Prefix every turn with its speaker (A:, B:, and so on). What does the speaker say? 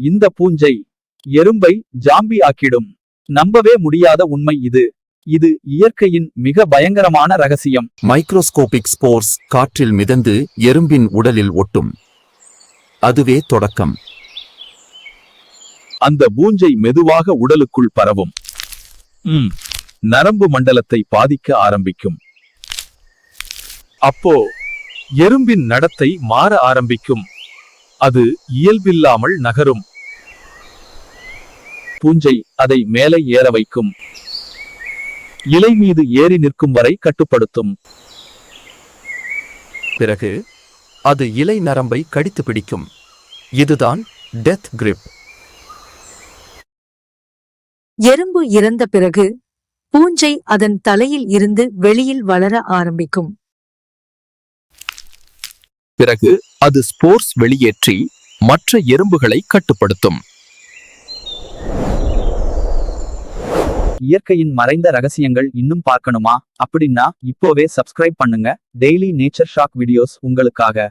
A: இந்த பூஞ்சை எறும்பை ஜாம்பி ஆக்கிடும். நம்பவே முடியாத உண்மை இது. இது இயற்கையின் மிக பயங்கரமான ரகசியம்.
B: மைக்ரோஸ்கோபிக் ஸ்போர்ஸ் காற்றில் மிதந்து எறும்பின் உடலில் ஒட்டும். அதுவே தொடக்கம்.
A: அந்த பூஞ்சை மெதுவாக உடலுக்குள் பரவும். நரம்பு மண்டலத்தை பாதிக்க ஆரம்பிக்கும். அப்போ எறும்பின் நடத்தை மாற ஆரம்பிக்கும். அது இயல்பில்லாமல் நகரும். பூஞ்சை அதை மேலே ஏற வைக்கும். இலை மீது ஏறி நிற்கும் வரை கட்டுப்படுத்தும்.
B: பிறகு அது இலை நரம்பை கடித்து பிடிக்கும். இதுதான் டெத் கிரிப்.
C: எறும்பு இறந்த பிறகு பூஞ்சை அதன் தலையில் இருந்து வெளியில் வளர ஆரம்பிக்கும்.
B: பிறகு அது ஸ்போர்ஸ் வெளியேற்றி மற்ற எறும்புகளை கட்டுப்படுத்தும்.
A: இயற்கையின் மறைந்த ரகசியங்கள் இன்னும் பார்க்கணுமா? அப்படின்னா இப்போவே சப்ஸ்கிரைப் பண்ணுங்க. டெய்லி நேச்சர் ஷாக் வீடியோஸ் உங்களுக்காக.